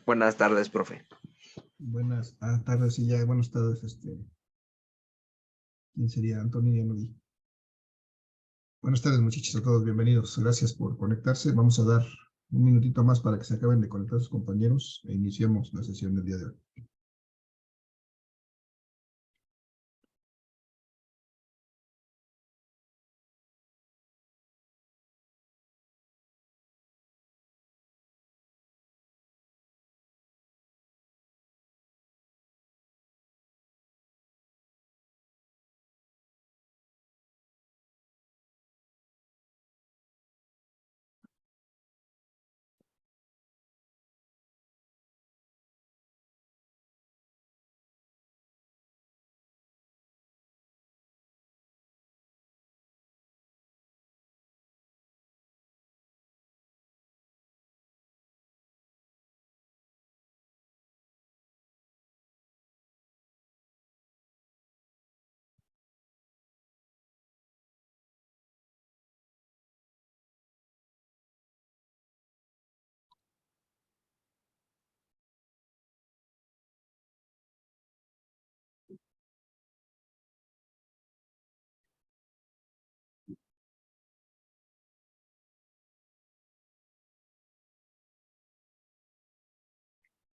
Buenas tardes, profe. Buenas tardes, sí, ya, buenas tardes, ¿quién sería? Antonio, ya lo vi. Buenas tardes, muchachos, a todos, bienvenidos. Gracias por conectarse. Vamos a dar un minutito más para que se acaben de conectar sus compañeros e iniciemos la sesión del día de hoy.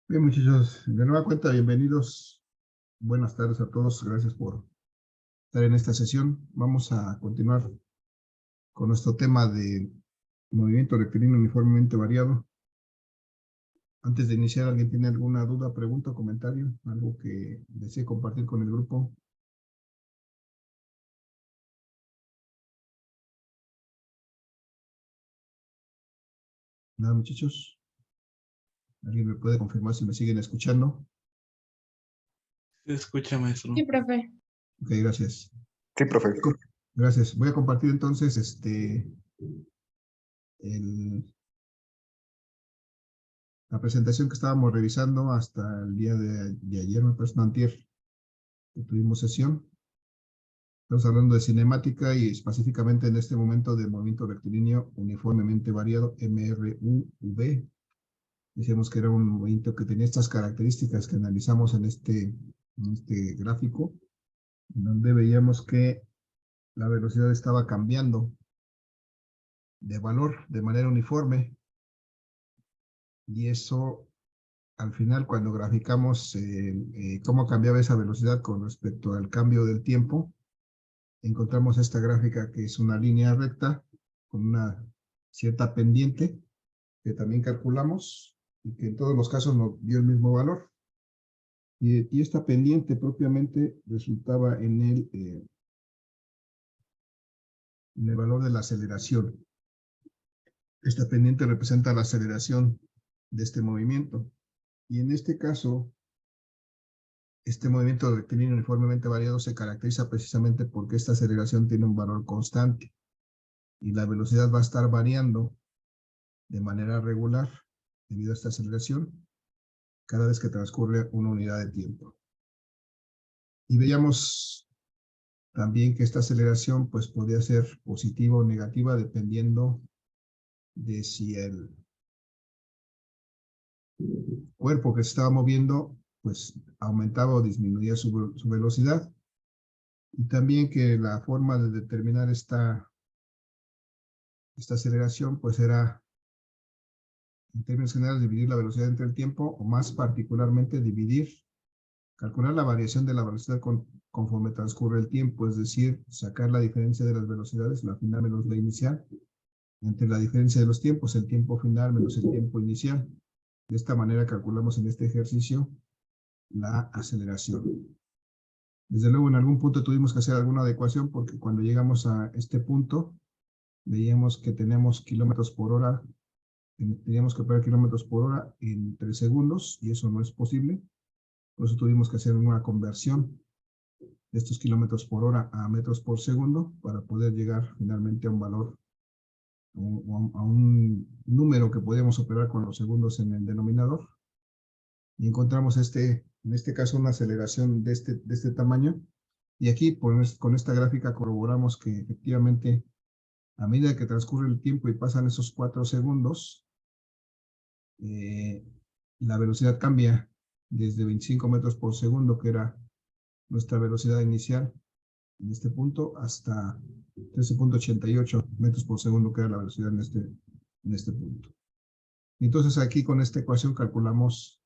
Bien, muchachos, de nueva cuenta, bienvenidos. Buenas tardes a todos, gracias por estar en esta sesión. Vamos a continuar con nuestro tema de movimiento rectilíneo uniformemente variado. Antes de iniciar, ¿alguien tiene alguna duda, pregunta o comentario? ¿Algo que desee compartir con el grupo? Nada, muchachos. ¿Alguien me puede confirmar si me siguen escuchando? Se escucha, maestro. Sí, profe. Ok, gracias. Sí, profe. Gracias. Voy a compartir entonces la presentación que estábamos revisando hasta el día de ayer, me parece, no, antier, que tuvimos sesión. Estamos hablando de cinemática y específicamente en este momento de movimiento rectilíneo uniformemente variado, MRUV. Decíamos que era un movimiento que tenía estas características que analizamos en este gráfico, donde veíamos que la velocidad estaba cambiando de valor de manera uniforme, y eso al final, cuando graficamos cómo cambiaba esa velocidad con respecto al cambio del tiempo, encontramos esta gráfica que es una línea recta con una cierta pendiente que también calculamos y que en todos los casos nos dio el mismo valor. Y esta pendiente propiamente resultaba en el valor de la aceleración. Esta pendiente representa la aceleración de este movimiento. Y en este caso, este movimiento rectilíneo uniformemente variado se caracteriza precisamente porque esta aceleración tiene un valor constante y la velocidad va a estar variando de manera regular debido a esta aceleración cada vez que transcurre una unidad de tiempo. Y veíamos también que esta aceleración pues podía ser positiva o negativa dependiendo de si el cuerpo que se estaba moviendo pues aumentaba o disminuía su velocidad. Y también que la forma de determinar esta aceleración pues era, en términos generales, dividir la velocidad entre el tiempo, o más particularmente calcular la variación de la velocidad conforme transcurre el tiempo, es decir, sacar la diferencia de las velocidades, la final menos la inicial, entre la diferencia de los tiempos, el tiempo final menos el tiempo inicial. De esta manera calculamos en este ejercicio la aceleración. Desde luego, en algún punto tuvimos que hacer alguna adecuación porque cuando llegamos a este punto, veíamos que tenemos kilómetros por hora, teníamos que poner kilómetros por hora en 3 segundos y eso no es posible. Por eso tuvimos que hacer una conversión de estos kilómetros por hora a metros por segundo para poder llegar finalmente a un valor o a un número que podíamos operar con los segundos en el denominador. Y encontramos en este caso una aceleración de este tamaño. Y aquí con esta gráfica corroboramos que efectivamente a medida que transcurre el tiempo y pasan esos 4 segundos, la velocidad cambia desde 25 metros por segundo, que era nuestra velocidad inicial en este punto, hasta 13.88 metros por segundo, que era la velocidad en este punto. Entonces aquí con esta ecuación calculamos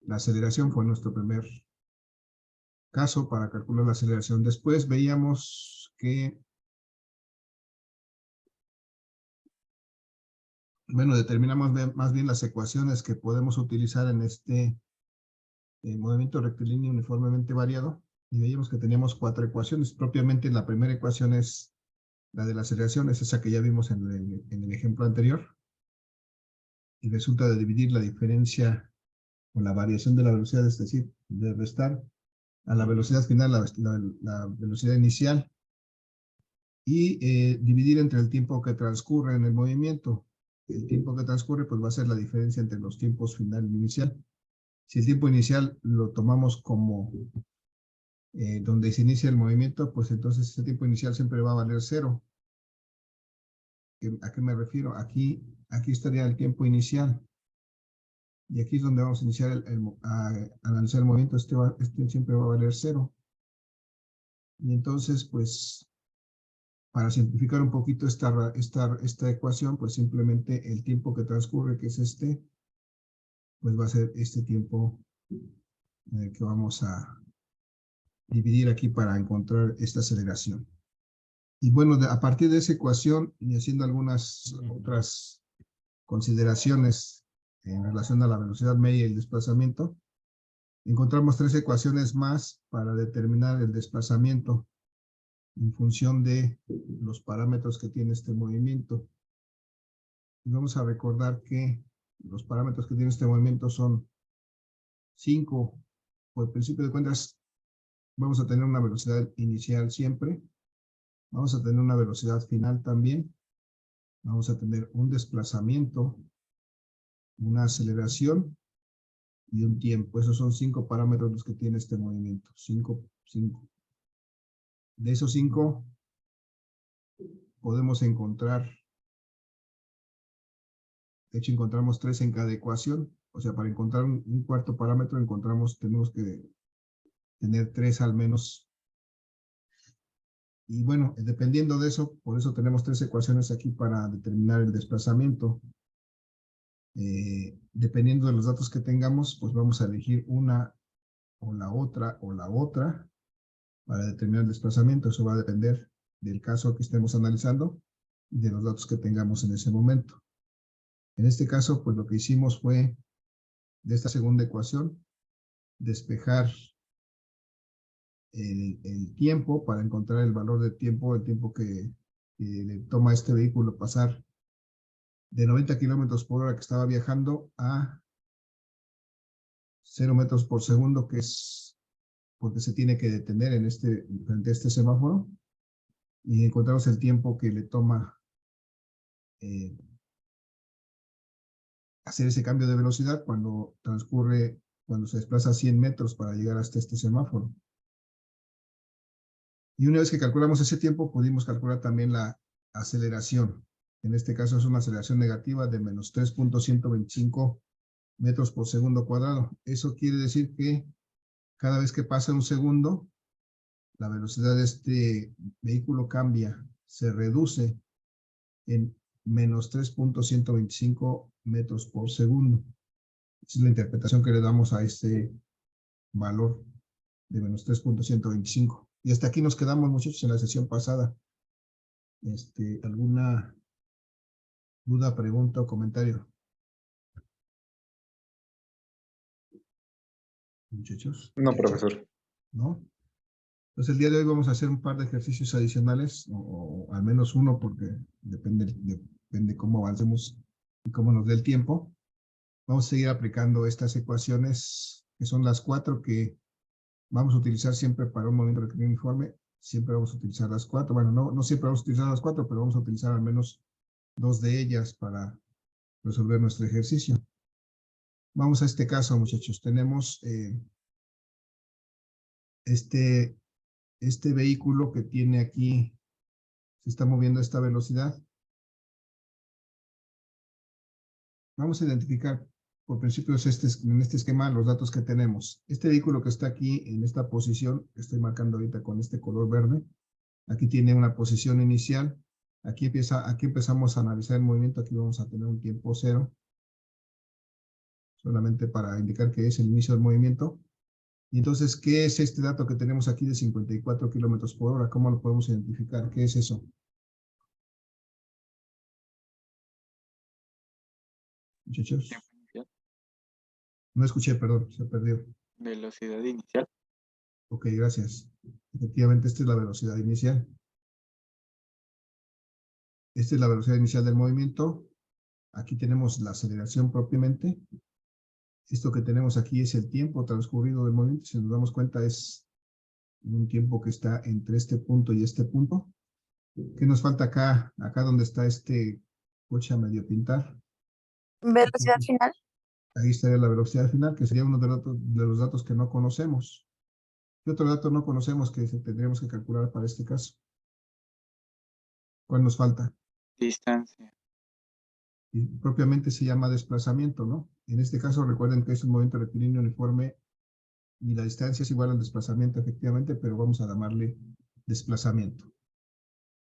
la aceleración, fue nuestro primer caso para calcular la aceleración. Después veíamos que, bueno, determinamos más bien las ecuaciones que podemos utilizar en este movimiento rectilíneo uniformemente variado, y veíamos que teníamos 4 ecuaciones. Propiamente la primera ecuación es la de la aceleración, es esa que ya vimos en el ejemplo anterior, y resulta de dividir la diferencia o la variación de la velocidad, es decir, de restar a la velocidad final la velocidad inicial, y dividir entre el tiempo que transcurre en el movimiento. El tiempo que transcurre pues va a ser la diferencia entre los tiempos final y inicial. Si el tiempo inicial lo tomamos como donde se inicia el movimiento, pues entonces ese tiempo inicial siempre va a valer 0. ¿A qué me refiero? Aquí estaría el tiempo inicial. Y aquí es donde vamos a iniciar a analizar el movimiento. Este siempre va a valer 0. Y entonces, pues, para simplificar un poquito esta ecuación, pues simplemente el tiempo que transcurre, que es pues va a ser este tiempo en el que vamos a dividir aquí para encontrar esta aceleración. Y bueno, a partir de esa ecuación y haciendo algunas otras consideraciones en relación a la velocidad media y el desplazamiento, encontramos 3 ecuaciones más para determinar el desplazamiento en función de los parámetros que tiene este movimiento. Y vamos a recordar que los parámetros que tiene este movimiento son 5. Por principio de cuentas, vamos a tener una velocidad inicial siempre. Vamos a tener una velocidad final también. Vamos a tener un desplazamiento, una aceleración y un tiempo. Esos son 5 parámetros los que tiene este movimiento. 5. De esos 5 podemos encontrar, de hecho encontramos 3 en cada ecuación. O sea, para encontrar un cuarto parámetro tenemos que tener 3 al menos. Y bueno, dependiendo de eso, por eso tenemos 3 ecuaciones aquí para determinar el desplazamiento. Dependiendo de los datos que tengamos, pues vamos a elegir una o la otra para determinar el desplazamiento. Eso va a depender del caso que estemos analizando y de los datos que tengamos en ese momento. En este caso, pues lo que hicimos fue, de esta segunda ecuación, despejar el tiempo para encontrar el valor del tiempo, el tiempo que le toma a este vehículo pasar de 90 kilómetros por hora que estaba viajando a 0 metros por segundo, que es porque se tiene que detener frente a este semáforo, y encontramos el tiempo que le toma hacer ese cambio de velocidad cuando se desplaza 100 metros para llegar hasta este semáforo. Y una vez que calculamos ese tiempo, pudimos calcular también la aceleración. En este caso es una aceleración negativa de menos 3.125 metros por segundo cuadrado. Eso quiere decir que cada vez que pasa un segundo, la velocidad de este vehículo cambia, se reduce en menos 3.125 metros por segundo. Esa es la interpretación que le damos a este valor de menos 3.125. Y hasta aquí nos quedamos, muchachos, en la sesión pasada. ¿Alguna duda, pregunta o comentario? Muchachos. No, profesor. ¿No? Entonces el día de hoy vamos a hacer un par de ejercicios adicionales, o al menos uno, porque depende cómo avancemos y cómo nos dé el tiempo. Vamos a seguir aplicando estas ecuaciones, que son las 4 que vamos a utilizar siempre para un movimiento rectilíneo uniforme. Siempre vamos a utilizar las 4. Bueno, no siempre vamos a utilizar las 4, pero vamos a utilizar al menos 2 de ellas para resolver nuestro ejercicio. Vamos a este caso, muchachos. Tenemos este vehículo que tiene aquí, se está moviendo a esta velocidad. Vamos a identificar por principio es en este esquema los datos que tenemos. Este vehículo que está aquí en esta posición, que estoy marcando ahorita con este color verde, aquí tiene una posición inicial. Aquí empezamos a analizar el movimiento. Aquí vamos a tener un tiempo cero, solamente para indicar que es el inicio del movimiento. Y entonces, ¿qué es este dato que tenemos aquí de 54 kilómetros por hora? ¿Cómo lo podemos identificar? ¿Qué es eso? Muchachos, Tiempo inicial, no escuché, perdón, se perdió. velocidad inicial. Ok, gracias. Efectivamente, esta es la velocidad inicial. Esta es la velocidad inicial del movimiento. Aquí tenemos la aceleración propiamente. Esto que tenemos aquí es el tiempo transcurrido del movimiento. Si nos damos cuenta, es un tiempo que está entre este punto y este punto. ¿Qué nos falta acá? Acá donde está este coche a medio pintar. Velocidad final. Ahí estaría la velocidad final, que sería uno de los datos que no conocemos. ¿Qué otro dato no conocemos que tendríamos que calcular para este caso? ¿Cuál nos falta? Distancia. Y propiamente se llama desplazamiento, ¿no? En este caso recuerden que es un movimiento rectilíneo uniforme y la distancia es igual al desplazamiento efectivamente, pero vamos a llamarle desplazamiento.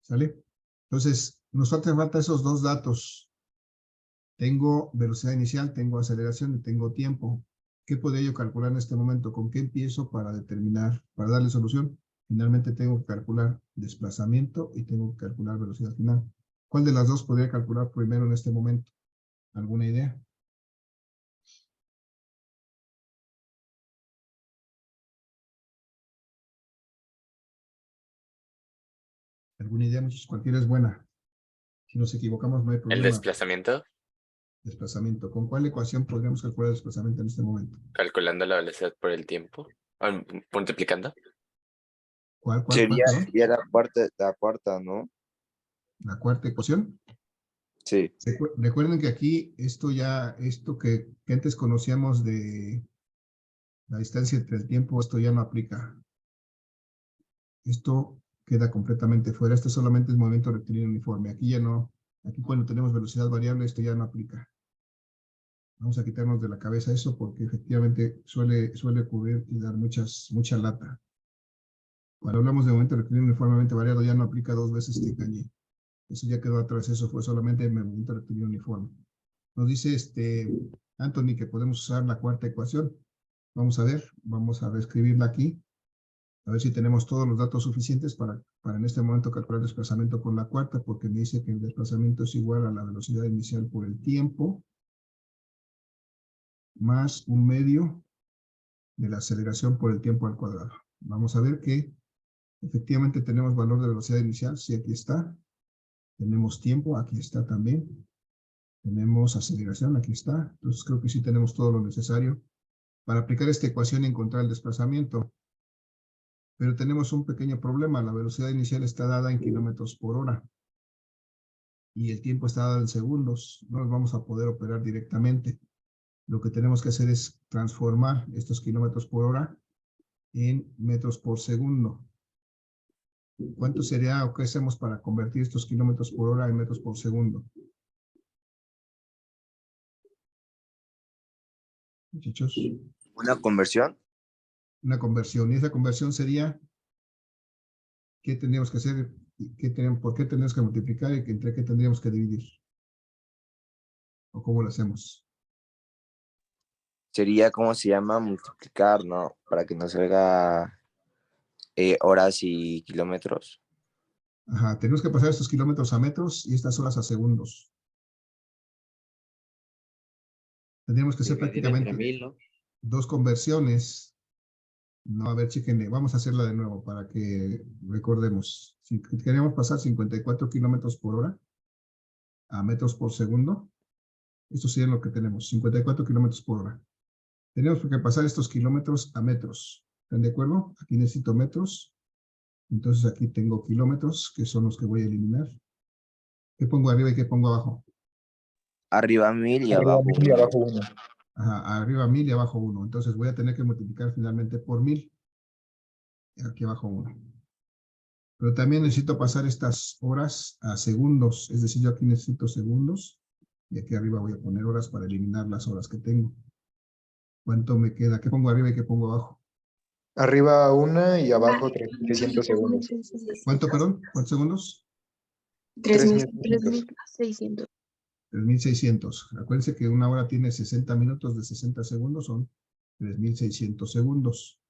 ¿Sale? Entonces, nos falta esos dos datos. Tengo velocidad inicial, tengo aceleración y tengo tiempo. ¿Qué podría yo calcular en este momento? ¿Con qué empiezo para determinar, para darle solución? Finalmente tengo que calcular desplazamiento y tengo que calcular velocidad final. ¿Cuál de las dos podría calcular primero en este momento? ¿Alguna idea? ¿Alguna idea, muchachos? Cualquiera es buena. Si nos equivocamos no hay El problema. desplazamiento, Desplazamiento. ¿Con cuál ecuación podríamos calcular el desplazamiento en este momento? calculando la velocidad por el tiempo, multiplicando. ¿Cuál, Sería, perdón? sería la cuarta, ¿no? La cuarta ecuación. Sí. Recuerden que aquí esto que antes conocíamos de la distancia entre el tiempo, esto ya no aplica. Esto queda completamente fuera. Esto solamente es movimiento rectilíneo uniforme. Aquí ya no. Aquí cuando tenemos velocidad variable, esto ya no aplica. Vamos a quitarnos de la cabeza eso porque efectivamente suele ocurrir y dar mucha lata. Cuando hablamos de movimiento rectilíneo uniformemente variado, ya no aplica dos veces te engañé. Eso ya quedó atrás, eso fue solamente el movimiento rectilíneo uniforme. Nos dice Anthony que podemos usar la cuarta ecuación. Vamos a reescribirla aquí, a ver si tenemos todos los datos suficientes para en este momento calcular el desplazamiento con la cuarta, porque me dice que el desplazamiento es igual a la velocidad inicial por el tiempo, más un medio de la aceleración por el tiempo al cuadrado. Vamos a ver que efectivamente tenemos valor de velocidad inicial, sí, aquí está. Tenemos tiempo, aquí está también. Tenemos aceleración, aquí está. Entonces creo que sí tenemos todo lo necesario para aplicar esta ecuación y encontrar el desplazamiento. Pero tenemos un pequeño problema. La velocidad inicial está dada en kilómetros por hora. Y el tiempo está dado en segundos. No los vamos a poder operar directamente. Lo que tenemos que hacer es transformar estos kilómetros por hora en metros por segundo. ¿Cuánto sería o qué hacemos para convertir estos kilómetros por hora en metros por segundo? Muchachos, ¿Una conversión? una conversión. Y esa conversión sería, ¿qué tendríamos que hacer? ¿Por qué tendríamos que multiplicar y entre qué tendríamos que dividir? ¿O cómo lo hacemos? Sería, ¿cómo se llama? Multiplicar, ¿no? Para que nos salga horas y kilómetros. Ajá, tenemos que pasar estos kilómetros a metros y estas horas a segundos. Tendríamos que hacer Dividir entre prácticamente 1000, ¿no? dos conversiones. No, a ver, chéquenle. Vamos a hacerla de nuevo para que recordemos. Si queríamos pasar 54 kilómetros por hora a metros por segundo, esto sería lo que tenemos, 54 kilómetros por hora. Tenemos que pasar estos kilómetros a metros. ¿Están de acuerdo? Aquí necesito metros. Entonces aquí tengo kilómetros, que son los que voy a eliminar. ¿Qué pongo arriba y qué pongo abajo? Arriba 1000 y abajo 1. Ajá, arriba 1000 y abajo 1. Entonces voy a tener que multiplicar finalmente por 1000. Y aquí abajo 1. Pero también necesito pasar estas horas a segundos. Es decir, yo aquí necesito segundos. Y aquí arriba voy a poner horas para eliminar las horas que tengo. ¿Cuánto me queda? ¿Qué pongo arriba y qué pongo abajo? Arriba 1 y abajo 300 segundos. ¿Cuánto, perdón? ¿Cuántos segundos? 3600. 3600. 3600. Acuérdense que una hora tiene 60 minutos de 60 segundos, son 3600 segundos.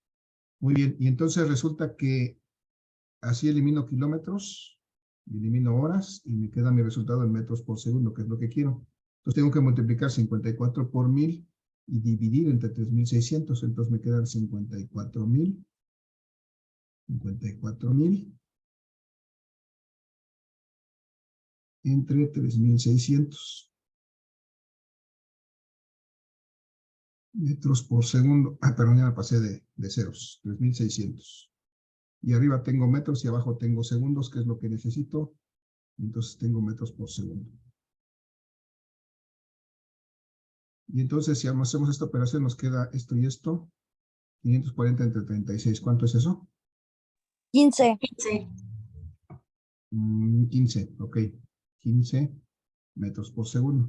Muy bien, y entonces resulta que así elimino kilómetros, elimino horas y me queda mi resultado en metros por segundo, que es lo que quiero. Entonces tengo que multiplicar 54 por 1000 y dividir entre 3600, entonces me quedan 54,000 entre 3600 metros por segundo. Perdón, ya me pasé de ceros, 3600. Y arriba tengo metros y abajo tengo segundos, que es lo que necesito. Entonces tengo metros por segundo. Y entonces si hacemos esta operación nos queda esto y esto. 540 entre 36. ¿Cuánto es eso? 15. 15, ok. 15 metros por segundo.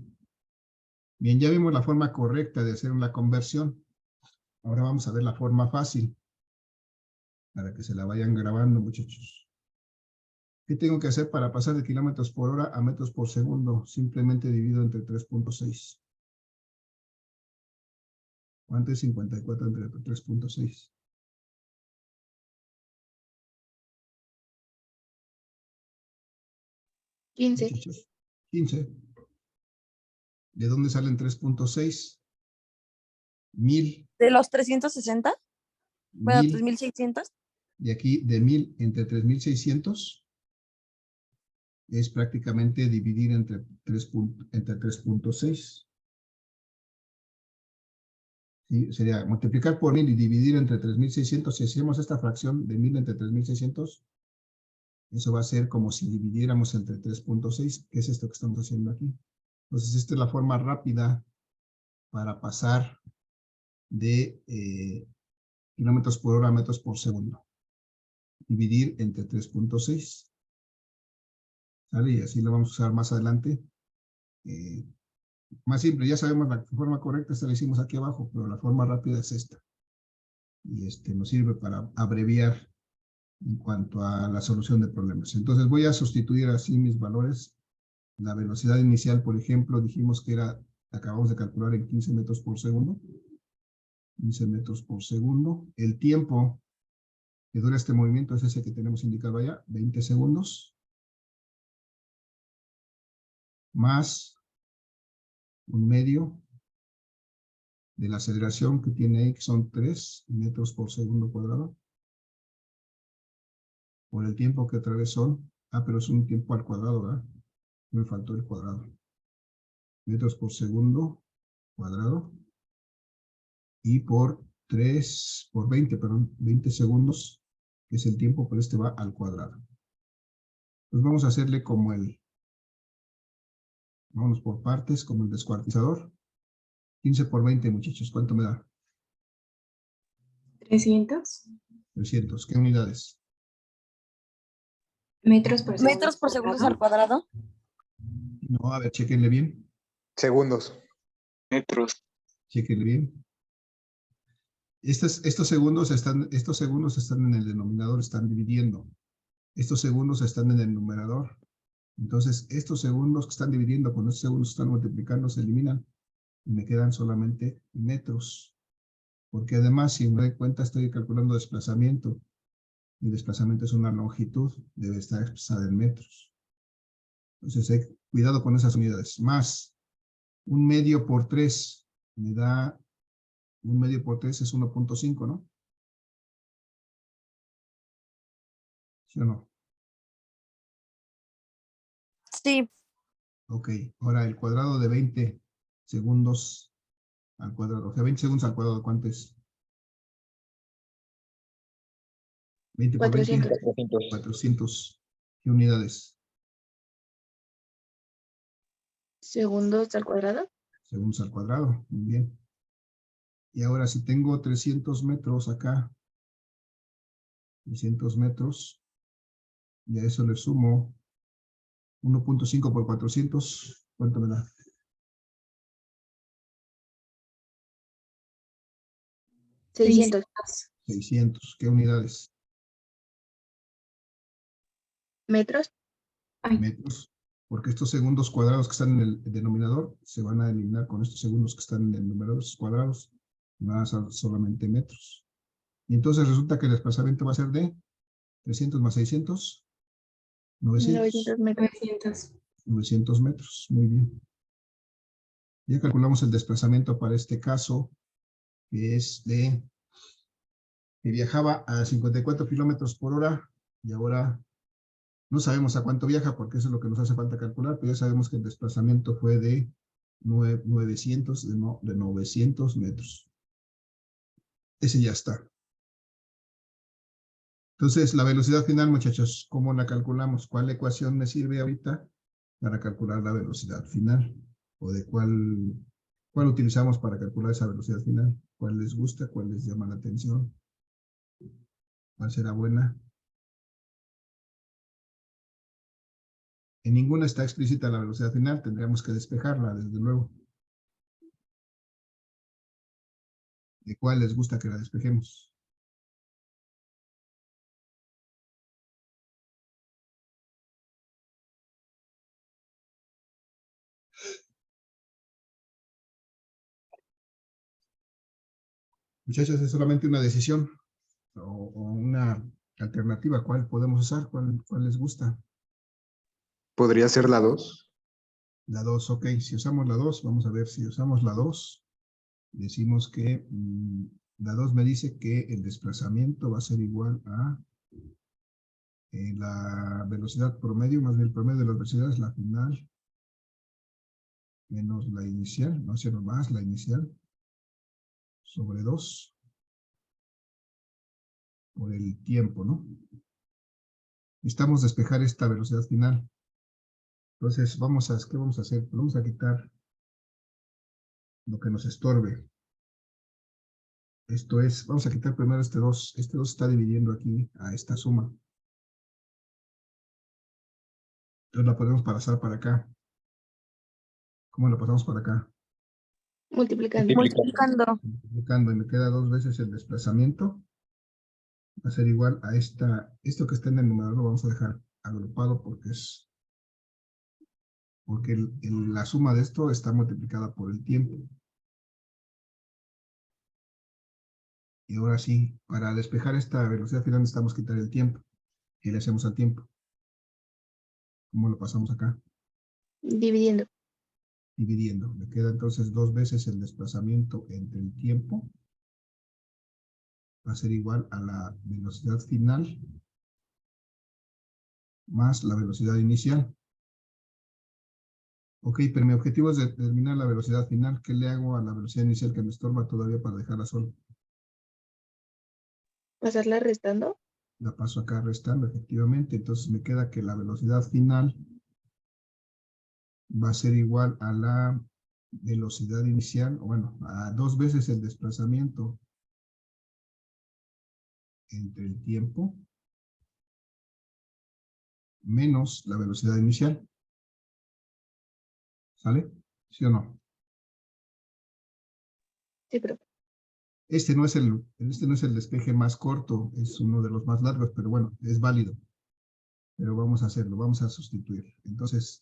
Bien, ya vimos la forma correcta de hacer una conversión. Ahora vamos a ver la forma fácil. Para que se la vayan grabando, muchachos. ¿Qué tengo que hacer para pasar de kilómetros por hora a metros por segundo? Simplemente divido entre 3.6. ¿Cuánto es 54 entre 3.6? Muchachos, 15. ¿De dónde salen 3.6? 1000. ¿De los 360? Bueno, 1000. 3600. De aquí, de 1000 entre 3600, es prácticamente dividir entre 3.6. ¿Sí? Sería multiplicar por 1000 y dividir entre 3600. Si hacemos esta fracción de 1000 entre 3600, eso va a ser como si dividiéramos entre 3.6, que es esto que estamos haciendo aquí. Entonces, esta es la forma rápida para pasar de kilómetros por hora a metros por segundo. Dividir entre 3.6. ¿Sale? Y así lo vamos a usar más adelante. Más simple, ya sabemos la forma correcta, esta la hicimos aquí abajo, pero la forma rápida es esta. Y nos sirve para abreviar en cuanto a la solución de problemas. Entonces voy a sustituir así mis valores. La velocidad inicial, por ejemplo, dijimos que era, acabamos de calcular en 15 metros por segundo. 15 metros por segundo. El tiempo que dura este movimiento es ese que tenemos indicado allá, 20 segundos. Más un medio de la aceleración que tiene X, son 3 metros por segundo cuadrado. Por el tiempo que otra vez son, pero es un tiempo al cuadrado, ¿verdad? Me faltó el cuadrado. Metros por segundo cuadrado. Y por 20 segundos, que es el tiempo, pero este va al cuadrado. Pues vamos a hacerle como vámonos por partes, como el descuartizador. 15 por 20, muchachos, ¿cuánto me da? 300 300, ¿qué unidades? metros por segundo. Metros por segundos al cuadrado. No, a ver, chequenle bien. Segundos. Metros. Chequenle bien. Estos segundos están en el denominador, están dividiendo. Estos segundos están en el numerador. Entonces, estos segundos que están dividiendo con estos segundos que están multiplicando se eliminan y me quedan solamente metros. Porque además, si me doy cuenta, estoy calculando desplazamiento. Y desplazamiento es una longitud, debe estar expresada en metros. Entonces, cuidado con esas unidades. Más un medio por 3 me da, un medio por 3 es 1.5, ¿no? ¿Sí o no? Sí. Ok, ahora el cuadrado de 20 segundos al cuadrado. O sea, 20 segundos al cuadrado, ¿cuánto es? 20 por 20, 400. 400. ¿Qué unidades? Segundos al cuadrado. Segundos al cuadrado, muy bien. Y ahora si tengo 300 metros acá, 300 metros, y a eso le sumo 1.5 por 400, ¿cuánto me da? 600. 600. ¿Qué unidades? Metros. Metros. Porque estos segundos cuadrados que están en el denominador se van a eliminar con estos segundos que están en el numerador, esos cuadrados. Van a ser solamente metros. Y entonces resulta que el desplazamiento va a ser de 300 más 600. 900. 900 metros. 900 metros. Muy bien. Ya calculamos el desplazamiento para este caso, que es que viajaba a 54 kilómetros por hora y ahora no sabemos a cuánto viaja porque eso es lo que nos hace falta calcular, pero ya sabemos que el desplazamiento fue de 900 metros. Ese ya está. Entonces, la velocidad final, muchachos, ¿cómo la calculamos? ¿Cuál ecuación me sirve ahorita para calcular la velocidad final? ¿O de cuál utilizamos para calcular esa velocidad final? ¿Cuál les gusta? ¿Cuál les llama la atención? ¿Cuál será buena? En ninguna está explícita la velocidad final, tendríamos que despejarla, desde luego. ¿De cuál les gusta que la despejemos? Muchachos, es solamente una decisión o una alternativa. ¿Cuál podemos usar? ¿Cuál les gusta? ¿Podría ser la 2? La 2, ok. Si usamos la 2, vamos a ver si usamos la 2. Decimos que la 2 me dice que el desplazamiento va a ser igual a la velocidad promedio, más bien el promedio de las velocidades, la final, menos la inicial, no sé más, la inicial, sobre 2, por el tiempo, ¿no? Necesitamos despejar esta velocidad final. Entonces, ¿qué vamos a hacer? Vamos a quitar lo que nos estorbe. Esto es, vamos a quitar primero este 2. Este 2 está dividiendo aquí a esta suma. Entonces la podemos pasar para acá. ¿Cómo la pasamos para acá? Multiplicando. Multiplicando. Multiplicando, y me queda 2 veces el desplazamiento. Va a ser igual a esto que está en el numerador lo vamos a dejar agrupado porque la suma de esto está multiplicada por el tiempo. Y ahora sí, para despejar esta velocidad final necesitamos quitar el tiempo. ¿Qué le hacemos al tiempo? ¿Cómo lo pasamos acá? Dividiendo. Dividiendo. Me queda entonces 2 veces el desplazamiento entre el tiempo. Va a ser igual a la velocidad final más la velocidad inicial. Ok, pero mi objetivo es determinar la velocidad final. ¿Qué le hago a la velocidad inicial que me estorba todavía para dejarla sola? Pasarla restando. La paso acá restando, efectivamente. Entonces me queda que la velocidad final va a ser igual a la velocidad inicial, o bueno, a 2 veces el desplazamiento entre el tiempo menos la velocidad inicial. ¿Sale? ¿Sí o no? Sí, pero Este no es el despeje más corto, es uno de los más largos, pero bueno, es válido. Pero vamos a hacerlo, vamos a sustituir. Entonces,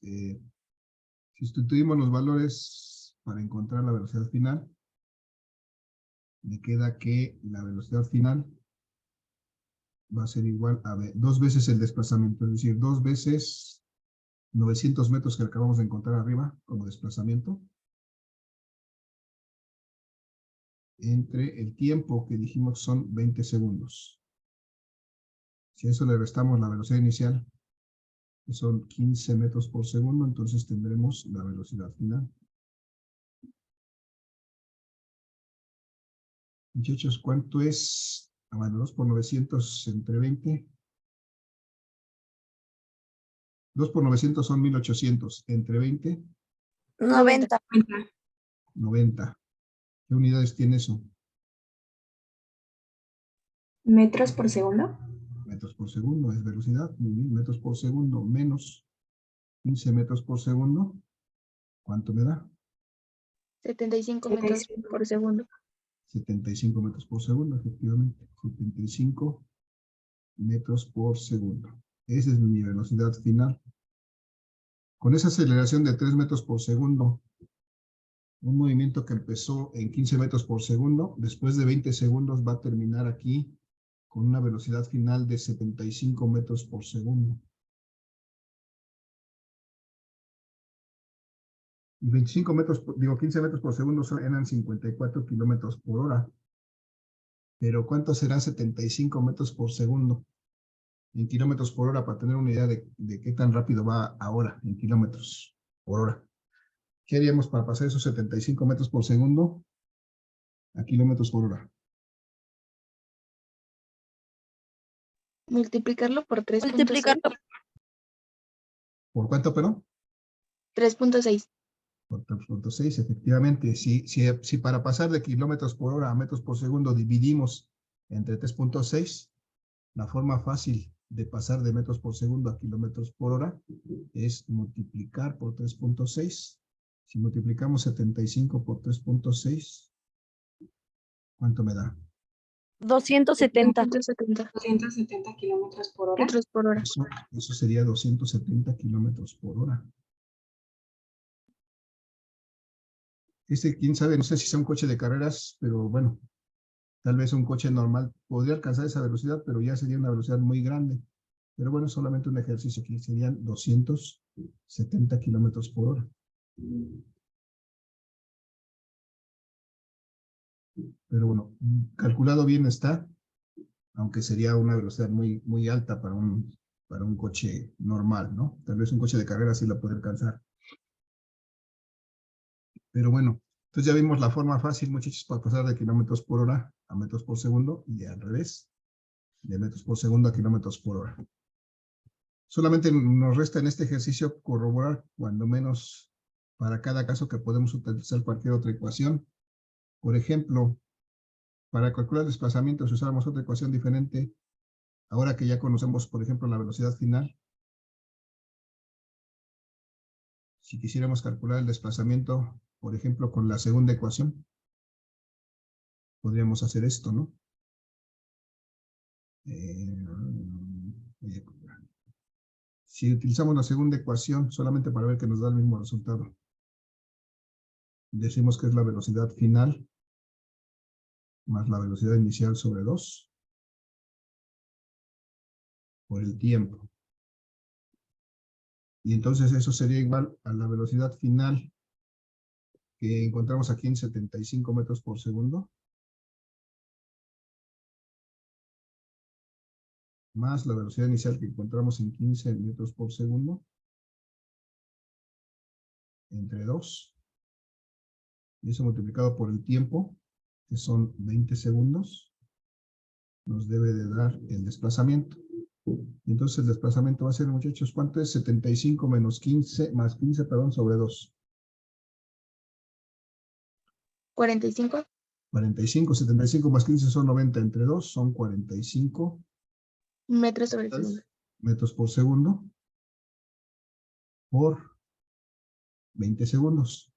sustituimos los valores para encontrar la velocidad final. Me queda que la velocidad final va a ser igual a 2 veces el desplazamiento, es decir, 2 veces 900 metros que acabamos de encontrar arriba como desplazamiento, entre el tiempo que dijimos son 20 segundos. Si a eso le restamos la velocidad inicial, que son 15 metros por segundo, entonces tendremos la velocidad final. Muchachos, ¿cuánto es? Bueno, 2 por 900 entre 20. 2 por 900 son 1800. Entre 20, 90. 90. ¿Qué unidades tiene eso? ¿Metros por segundo? Metros por segundo es velocidad. Muy bien, metros por segundo menos 15 metros por segundo. ¿Cuánto me da? 75 metros por segundo. 75 metros por segundo, efectivamente. 75 metros por segundo. Esa es mi velocidad final. Con esa aceleración de 3 metros por segundo, un movimiento que empezó en 15 metros por segundo, después de 20 segundos va a terminar aquí con una velocidad final de 75 metros por segundo. Y 25 metros, 15 metros por segundo eran 54 kilómetros por hora. Pero ¿cuánto será 75 metros por segundo? En kilómetros por hora, para tener una idea de qué tan rápido va ahora en kilómetros por hora. ¿Qué haríamos para pasar esos 75 metros por segundo a kilómetros por hora? Multiplicarlo por 3.6. Multiplicarlo. ¿Por cuánto, perdón? 3.6. Por 3.6, efectivamente. Si para pasar de kilómetros por hora a metros por segundo dividimos entre 3.6, la forma fácil de pasar de metros por segundo a kilómetros por hora es multiplicar por 3.6. Si multiplicamos 75 por 3.6, ¿cuánto me da? 270. 270 kilómetros por hora. Metros por hora. Eso sería 270 kilómetros por hora. Quién sabe, no sé si sea un coche de carreras, pero bueno, tal vez un coche normal podría alcanzar esa velocidad, pero ya sería una velocidad muy grande. Pero bueno, solamente un ejercicio aquí, serían 270 kilómetros por hora. Pero bueno, calculado bien está, aunque sería una velocidad muy, muy alta para un coche normal, ¿no? Tal vez un coche de carreras sí la puede alcanzar. Pero bueno, entonces ya vimos la forma fácil, muchachos, para pasar de kilómetros por hora a metros por segundo y al revés, de metros por segundo a kilómetros por hora. Solamente nos resta en este ejercicio corroborar, cuando menos para cada caso, que podemos utilizar cualquier otra ecuación. Por ejemplo, para calcular el desplazamiento, si usáramos otra ecuación diferente, ahora que ya conocemos, por ejemplo, la velocidad final, si quisiéramos calcular el desplazamiento, por ejemplo, con la segunda ecuación, podríamos hacer esto, ¿no? Si utilizamos la segunda ecuación, solamente para ver que nos da el mismo resultado, decimos que es la velocidad final más la velocidad inicial sobre 2 por el tiempo. Y entonces eso sería igual a la velocidad final que encontramos aquí en 75 metros por segundo, más la velocidad inicial que encontramos en 15 metros por segundo, entre 2, y eso multiplicado por el tiempo, que son 20 segundos, nos debe de dar el desplazamiento. Entonces el desplazamiento va a ser, muchachos, ¿cuánto es? 75 menos 15, más 15, perdón, sobre 2. 45. 45, 75 más 15 son 90, entre 2 son 45 Metros sobre segundo. metros por segundo por 20 segundos.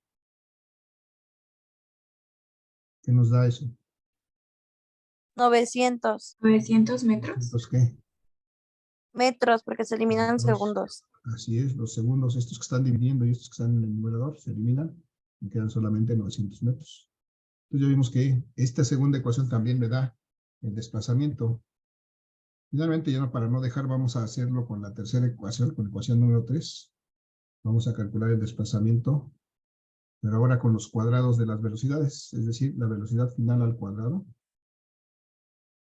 ¿Qué nos da eso? 900 900 metros. ¿Entonces qué? metros, porque se eliminan Metros. segundos. Así es, los segundos, estos que están dividiendo y estos que están en el numerador, se eliminan y quedan solamente 900 metros. Entonces ya vimos que esta segunda ecuación también me da el desplazamiento. Finalmente, ya para no dejar, vamos a hacerlo con la tercera ecuación, con la ecuación número 3. Vamos a calcular el desplazamiento, pero ahora con los cuadrados de las velocidades, es decir, la velocidad final al cuadrado,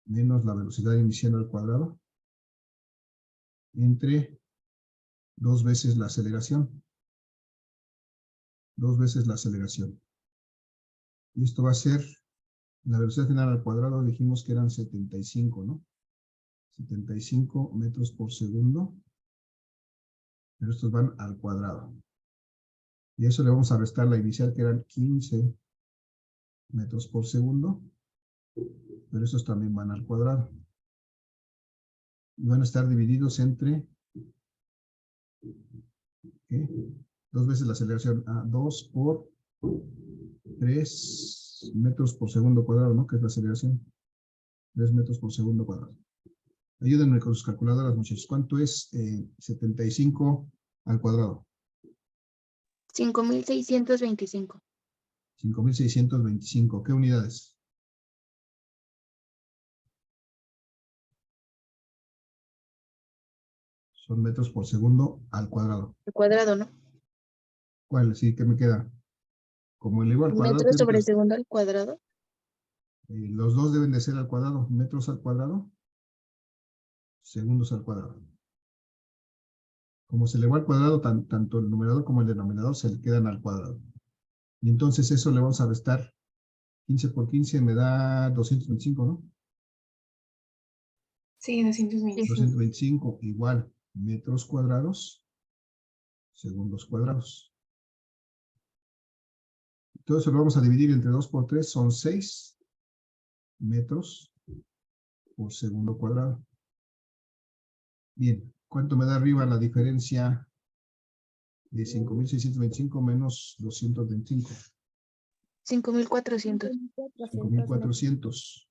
menos la velocidad inicial al cuadrado, entre 2 veces la aceleración. 2 veces la aceleración. Y esto va a ser, la velocidad final al cuadrado dijimos que eran 75, ¿no? 75 metros por segundo. Pero estos van al cuadrado. Y a eso le vamos a restar la inicial, que eran 15 metros por segundo. Pero estos también van al cuadrado. Y van a estar divididos entre, ¿qué? 2 veces la aceleración. 2 por 3 metros por segundo cuadrado, ¿no? Que es la aceleración. 3 metros por segundo cuadrado. Ayúdenme con sus calculadoras, muchachos. ¿Cuánto es 75 al cuadrado? 5.625. 5.625. ¿Qué unidades? Son metros por segundo al cuadrado. Al cuadrado, ¿no? ¿Cuál? Sí, ¿qué me queda? Como elevó al cuadrado, Metros sobre tiene que- segundo al cuadrado. los dos deben de ser al cuadrado. Metros al cuadrado, segundos al cuadrado. Como se elevó al cuadrado, tanto el numerador como el denominador se le quedan al cuadrado. Y entonces eso le vamos a restar 15 por 15 me da 225, ¿no? Sí, 225. 225 igual metros cuadrados, segundos cuadrados. Todo eso lo vamos a dividir entre 2 por 3, son 6 metros por segundo cuadrado. Bien, ¿cuánto me da arriba la diferencia de 5.625 menos 225? 5.400. 5.400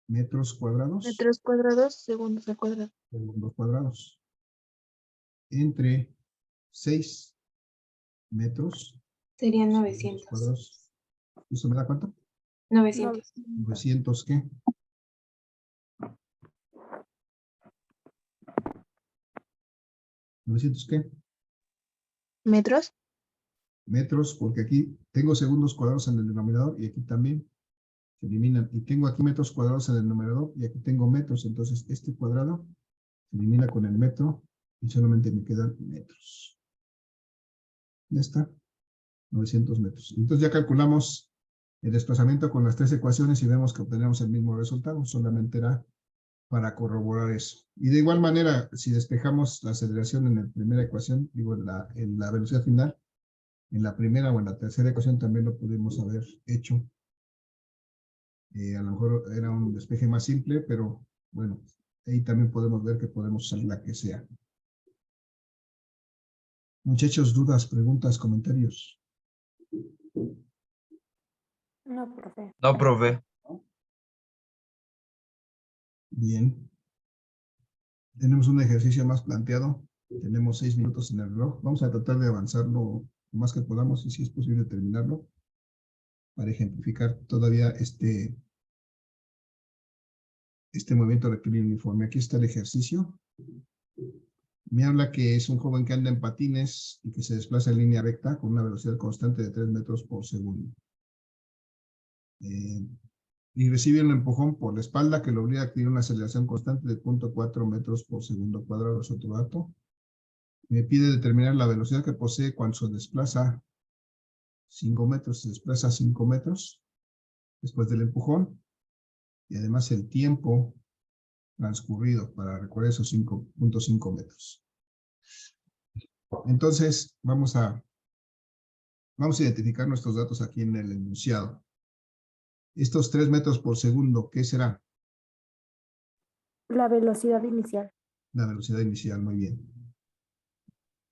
metros cuadrados, Metros cuadrados, segundos al cuadrado. segundos cuadrados, entre 6 metros Serían segundos 900. cuadrados. ¿Eso me da cuánto? 900. 900, ¿qué? ¿900 qué? ¿Metros? Metros, porque aquí tengo segundos cuadrados en el denominador y aquí también se eliminan. Y tengo aquí metros cuadrados en el numerador y aquí tengo metros. Entonces este cuadrado se elimina con el metro y solamente me quedan metros. Ya está. 900 metros. Entonces ya calculamos el desplazamiento con las tres ecuaciones y vemos que obtenemos el mismo resultado. Solamente era para corroborar eso. Y de igual manera, si despejamos la aceleración en la primera ecuación, digo en la velocidad final, en la primera o en la tercera ecuación también lo pudimos haber hecho. A lo mejor era un despeje más simple, pero bueno, ahí también podemos ver que podemos usar la que sea. Muchachos, dudas, preguntas, comentarios. No, profe. No, profe. Bien. Tenemos un ejercicio más planteado. Tenemos 6 minutos en el reloj. Vamos a tratar de avanzarlo lo más que podamos y si es posible terminarlo para ejemplificar todavía este movimiento rectilíneo uniforme. Aquí está el ejercicio. Me habla que es un joven que anda en patines y que se desplaza en línea recta con una velocidad constante de 3 metros por segundo. Y recibe un empujón por la espalda que lo obliga a adquirir una aceleración constante de 0.4 metros por segundo cuadrado. Es otro dato. Me pide determinar la velocidad que posee cuando se desplaza 5 metros. Se desplaza 5 metros después del empujón. Y además el tiempo transcurrido para recorrer esos 5.5 metros. Entonces, vamos a identificar nuestros datos aquí en el enunciado. Estos 3 metros por segundo, ¿qué será? La velocidad inicial. La velocidad inicial, muy bien.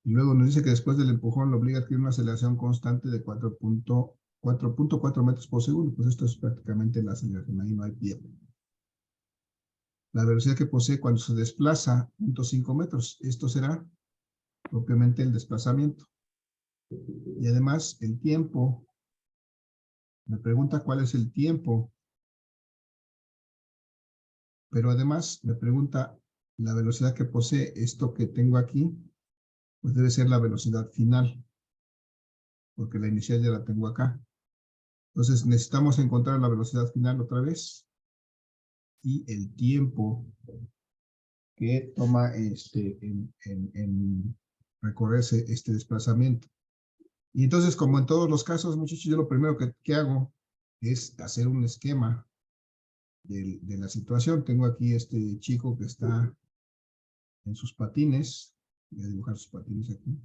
Y luego nos dice que después del empujón lo obliga a adquirir una aceleración constante de 4.4 metros por segundo. Pues esto es prácticamente la aceleración, ahí no hay pierde. La velocidad que posee cuando se desplaza 0.5 metros. Esto será propiamente el desplazamiento. Y además el tiempo. Me pregunta cuál es el tiempo. Pero además me pregunta la velocidad que posee esto que tengo aquí. Pues debe ser la velocidad final. Porque la inicial ya la tengo acá. Entonces necesitamos encontrar la velocidad final otra vez. Y el tiempo que toma en recorrerse este desplazamiento. Y entonces, como en todos los casos, muchachos, yo lo primero que hago es hacer un esquema de la situación. Tengo aquí este chico que está en sus patines. Voy a dibujar sus patines aquí.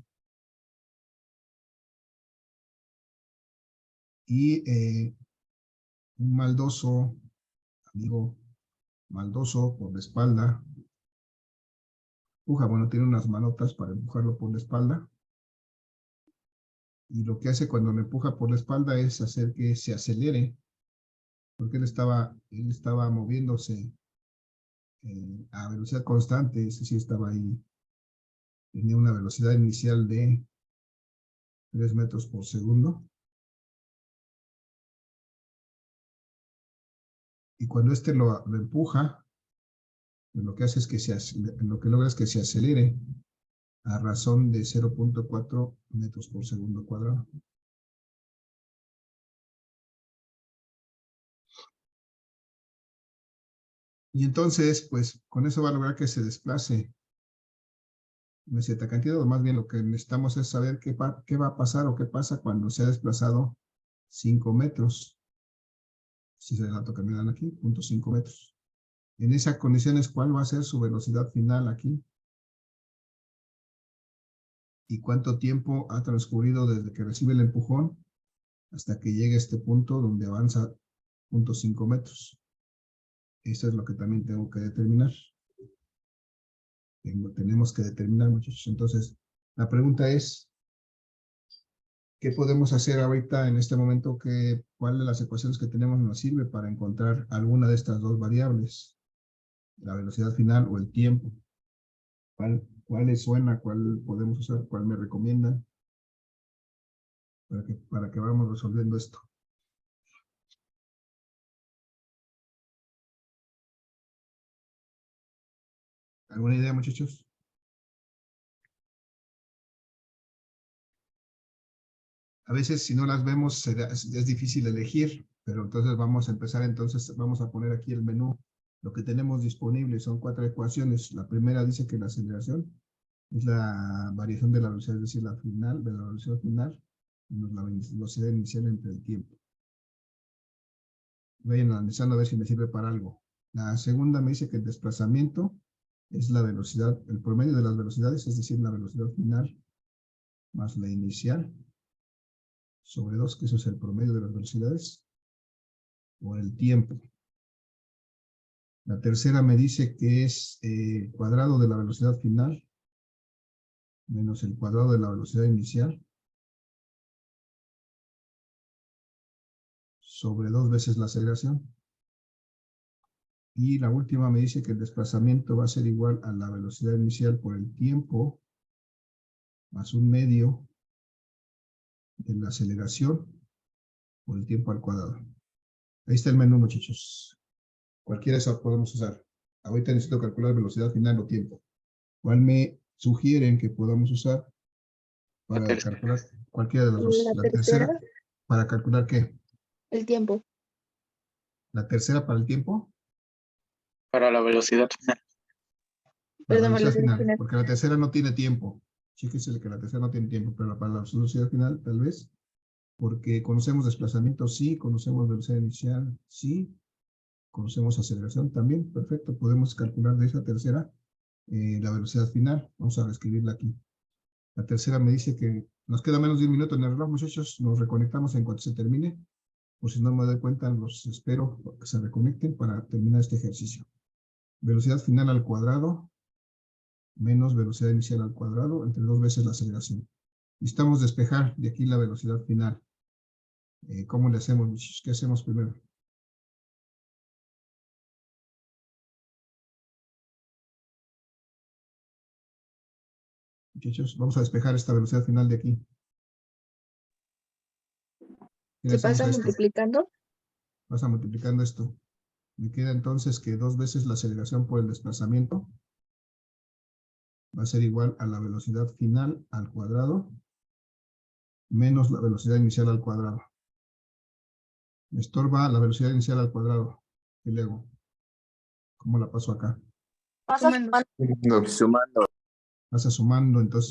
Y un maldoso, amigo maldoso por la espalda. Empuja, bueno, tiene unas manotas para empujarlo por la espalda. Y lo que hace cuando me empuja por la espalda es hacer que se acelere porque él estaba moviéndose a velocidad constante, es decir, estaba ahí, tenía una velocidad inicial de 3 metros por segundo. Y cuando este lo empuja, pues lo que hace es que lo que logra es que se acelere a razón de 0.4 metros por segundo cuadrado. Y entonces, pues, con eso va a lograr que se desplace una cierta cantidad, o más bien lo que necesitamos es saber qué va a pasar o qué pasa cuando se ha desplazado 5 metros. Si es el dato que me dan aquí, 0.5 metros. En esas condiciones, ¿cuál va a ser su velocidad final aquí? ¿Y cuánto tiempo ha transcurrido desde que recibe el empujón hasta que llegue a este punto donde avanza 0.5 metros? Eso es lo que también tengo que determinar. Tenemos que determinar, muchachos. Entonces, la pregunta es, ¿qué podemos hacer ahorita en este momento? ¿Cuál de las ecuaciones que tenemos nos sirve para encontrar alguna de estas dos variables? La velocidad final o el tiempo. ¿Cuál les suena? ¿Cuál podemos usar? ¿Cuál me recomiendan? Para que vamos resolviendo esto. ¿Alguna idea, muchachos? A veces si no las vemos es difícil elegir, pero entonces vamos a empezar, vamos a poner aquí el menú. Lo que tenemos disponible son 4 ecuaciones. La primera dice que la aceleración es la variación de la velocidad, es decir, la velocidad final menos la velocidad inicial entre el tiempo. Vayan analizando a ver si me sirve para algo. La segunda me dice que el desplazamiento es la velocidad, el promedio de las velocidades, es decir, la velocidad final más la inicial sobre 2, que eso es el promedio de las velocidades, por el tiempo. La tercera me dice que es el cuadrado de la velocidad final menos el cuadrado de la velocidad inicial sobre 2 veces la aceleración. Y la última me dice que el desplazamiento va a ser igual a la velocidad inicial por el tiempo más un medio de la aceleración por el tiempo al cuadrado. Ahí está el menú, muchachos. Cualquiera de esas podemos usar. Ahorita necesito calcular velocidad final o tiempo. ¿Cuál me sugieren que podamos usar para calcular cualquiera de las dos? La La tercera, tercera. ¿para calcular qué? El tiempo. ¿La tercera para el tiempo? Para la velocidad final. La Perdón, velocidad velocidad final, final. porque la tercera no tiene tiempo. Fíjense que la tercera no tiene tiempo, pero para la velocidad final tal vez, porque conocemos desplazamiento, sí, conocemos velocidad inicial, sí, conocemos aceleración también, perfecto, podemos calcular de esa tercera la velocidad final. Vamos a reescribirla aquí. La tercera me dice que nos queda menos de 1 minuto en el reloj, muchachos, nos reconectamos en cuanto se termine, por si no me doy cuenta, los espero que se reconecten para terminar este ejercicio. Velocidad final al cuadrado menos velocidad inicial al cuadrado entre 2 veces la aceleración. Necesitamos despejar de aquí la velocidad final. ¿Cómo le hacemos, muchachos? ¿Qué hacemos primero? Muchachos, vamos a despejar esta velocidad final de aquí. ¿Qué le ¿Se hacemos pasa a esto? multiplicando? Pasa multiplicando esto. Me queda entonces que 2 veces la aceleración por el desplazamiento va a ser igual a la velocidad final al cuadrado menos la velocidad inicial al cuadrado. Me estorba la velocidad inicial al cuadrado. ¿Qué le hago? ¿Cómo la paso acá? Sumando. Sumando. Pasa sumando, entonces